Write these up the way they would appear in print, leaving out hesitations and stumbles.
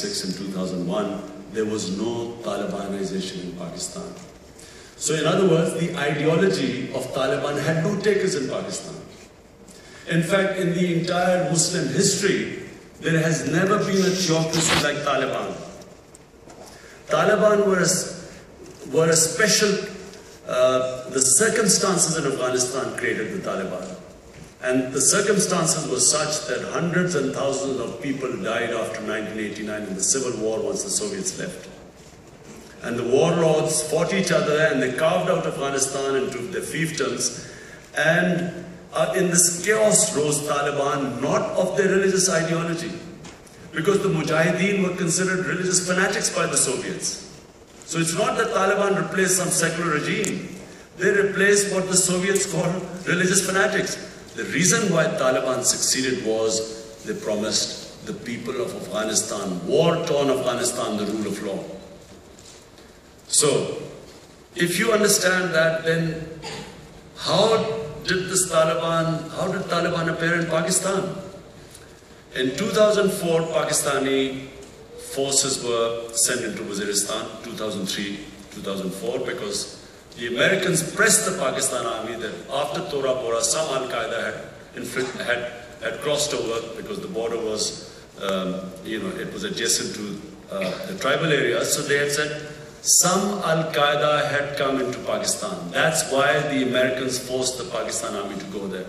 1996 and 2001, there was no Talibanization in Pakistan. So in other words, the ideology of Taliban had no takers in Pakistan. In fact, in the entire Muslim history, there has never been a theocracy like Taliban. Taliban were a special, the circumstances in Afghanistan created the Taliban. And the circumstances were such that hundreds and thousands of people died after 1989 in the civil war once the Soviets left. And the warlords fought each other and they carved out Afghanistan into their fiefdoms. And in this chaos rose Taliban, not of their religious ideology, because the Mujahideen were considered religious fanatics by the Soviets. So it's not that Taliban replaced some secular regime. They replaced what the Soviets called religious fanatics. The reason why Taliban succeeded was they promised the people of Afghanistan, war-torn Afghanistan, the rule of law. So, if you understand that, then how did Taliban appear in Pakistan? In 2004, Pakistani forces were sent into Waziristan, 2003, 2004, because the Americans pressed the Pakistan army that after Tora Bora, some Al-Qaeda had crossed over because the border was, it was adjacent to the tribal areas. So they had said some Al-Qaeda had come into Pakistan. That's why the Americans forced the Pakistan army to go there.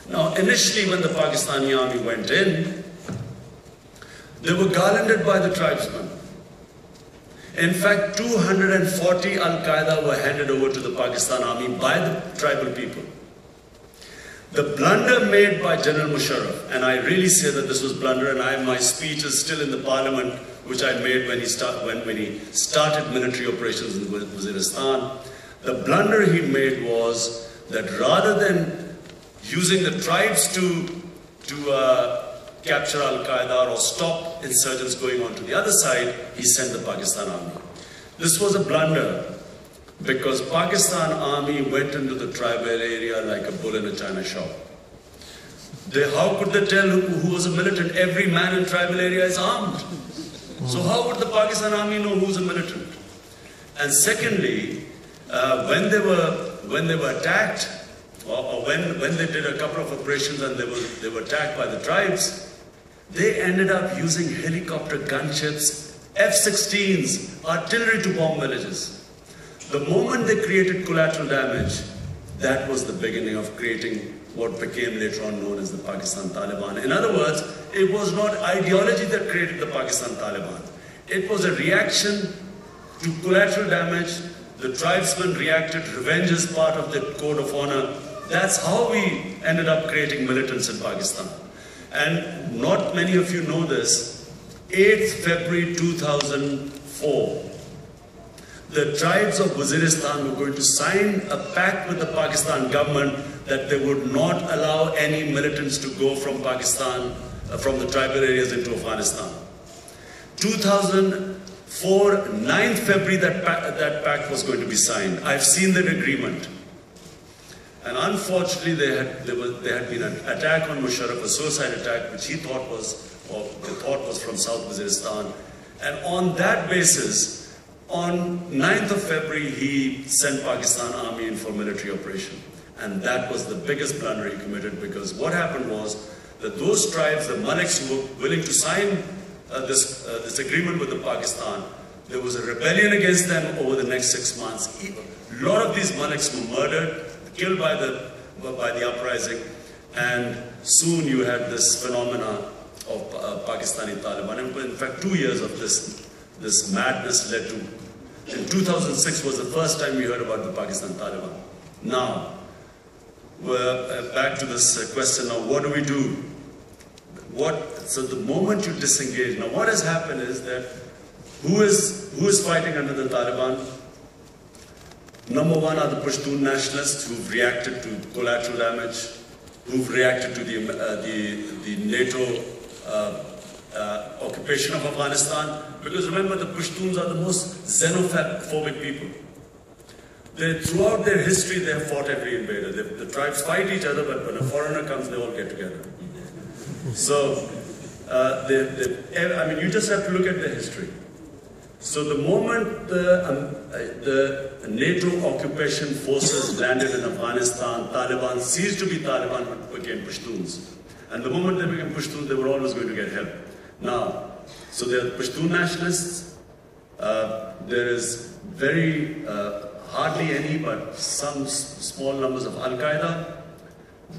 Now, initially when the Pakistani army went in, they were garlanded by the tribesmen. In fact, 240 Al-Qaeda were handed over to the Pakistan army by the tribal people. The blunder made by General Musharraf, and I really say that this was blunder, and my speech is still in the parliament, which I made when he started military operations in Waziristan. The blunder he made was that rather than using the tribes to capture Al-Qaeda or stop insurgents going on to the other side, he sent the Pakistan army. This was a blunder because Pakistan army went into the tribal area like a bull in a china shop. How could they tell who was a militant? Every man in tribal area is armed. So how would the Pakistan army know who's a militant? And secondly, when they were attacked, or when they did a couple of operations and they were attacked by the tribes, they ended up using helicopter gunships, F-16s, artillery to bomb villages. The moment they created collateral damage, that was the beginning of creating what became later on known as the Pakistan Taliban. In other words, it was not ideology that created the Pakistan Taliban. It was a reaction to collateral damage. The tribesmen reacted. Revenge is part of the code of honor. That's how we ended up creating militants in Pakistan. And not many of you know this. 8th February 2004, the tribes of Waziristan were going to sign a pact with the Pakistan government that they would not allow any militants to go from Pakistan, from the tribal areas into Afghanistan. 2004, 9th February, that pact was going to be signed. I've seen that agreement. And unfortunately, there had been an attack on Musharraf, a suicide attack, which he thought was, or they thought was from South Waziristan. And on that basis, on 9th of February, he sent Pakistan army in for military operation. And that was the biggest blunder he committed, because what happened was that those tribes, the Maliks who were willing to sign this agreement with the Pakistan, there was a rebellion against them over the next 6 months. A lot of these Maliks were murdered, killed by the uprising, and soon you had this phenomena of Pakistani Taliban. In fact, 2 years of this madness led to, in 2006 was the first time we heard about the Pakistan Taliban. Now, we're back to this question now, what do we do? So the moment you disengage, now what has happened is that who is fighting under the Taliban? Number one are the Pashtun nationalists who've reacted to collateral damage, who've reacted to the NATO occupation of Afghanistan. Because remember, the Pashtuns are the most xenophobic people. Throughout their history, they have fought every invader. The tribes fight each other, but when a foreigner comes, they all get together. So I mean, you just have to look at the history. So the moment the NATO occupation forces landed in Afghanistan, Taliban ceased to be Taliban but became Pashtuns. And the moment they became Pashtuns, they were always going to get help. Now, so they are Pashtun nationalists. There is very hardly any, but some small numbers of Al-Qaeda.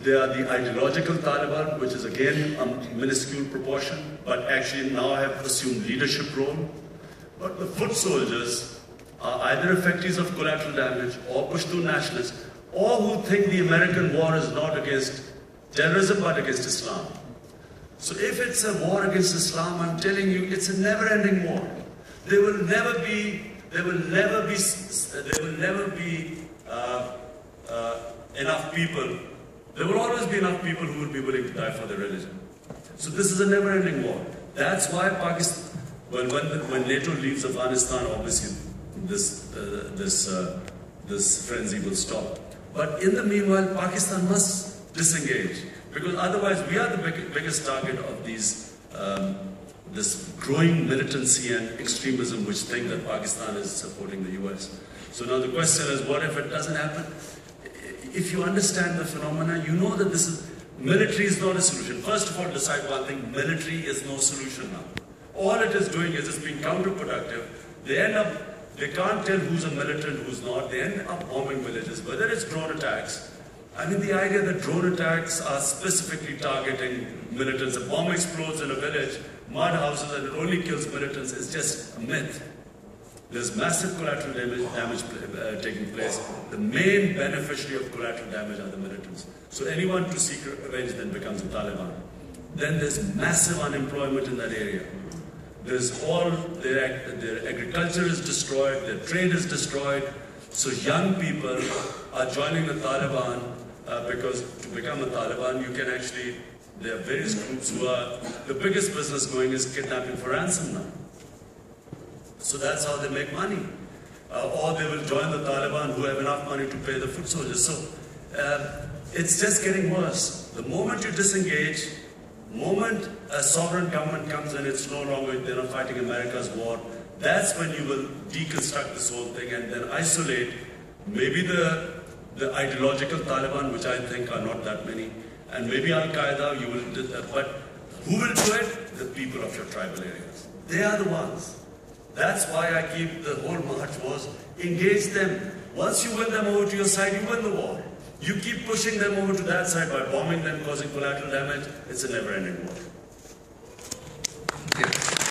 They are the ideological Taliban, which is again a minuscule proportion, but actually now have assumed leadership role. But the foot soldiers are either effectees of collateral damage or Pashtun nationalists, or who think the American war is not against terrorism but against Islam. So if it's a war against Islam, I'm telling you, it's a never-ending war. There will never be enough people. There will always be enough people who will be willing to die for their religion. So this is a never-ending war. That's why Pakistan, when NATO leaves Afghanistan, obviously this frenzy will stop. But in the meanwhile, Pakistan must disengage, because otherwise we are the biggest target of these this growing militancy and extremism which think that Pakistan is supporting the US. So now the question is, what if it doesn't happen? If you understand the phenomena, you know that military is not a solution. First of all, decide one thing: military is no solution now. All it is doing is it's being counterproductive. They can't tell who's a militant, who's not. They end up bombing villages, whether it's drone attacks. I mean, the idea that drone attacks are specifically targeting militants. A bomb explodes in a village, mud houses, and it only kills militants is just a myth. There's massive collateral damage taking place. The main beneficiary of collateral damage are the militants. So anyone to seek revenge then becomes a Taliban. Then there's massive unemployment in that area. There's their agriculture is destroyed, their trade is destroyed. So young people are joining the Taliban because to become a Taliban, you can actually, there are various groups who are, the biggest business going is kidnapping for ransom now. So that's how they make money. Or they will join the Taliban who have enough money to pay the foot soldiers. So it's just getting worse. The moment you disengage, moment a sovereign government comes in, it's no longer, they're not fighting America's war, that's when you will deconstruct this whole thing and then isolate maybe the ideological Taliban, which I think are not that many, and maybe Al-Qaeda, you will, but who will do it? The people of your tribal areas. They are the ones. That's why I keep the whole march was engage them. Once you win them over to your side, you win the war. You keep pushing them over to that side by bombing them, causing collateral damage. It's a never-ending war. Yeah.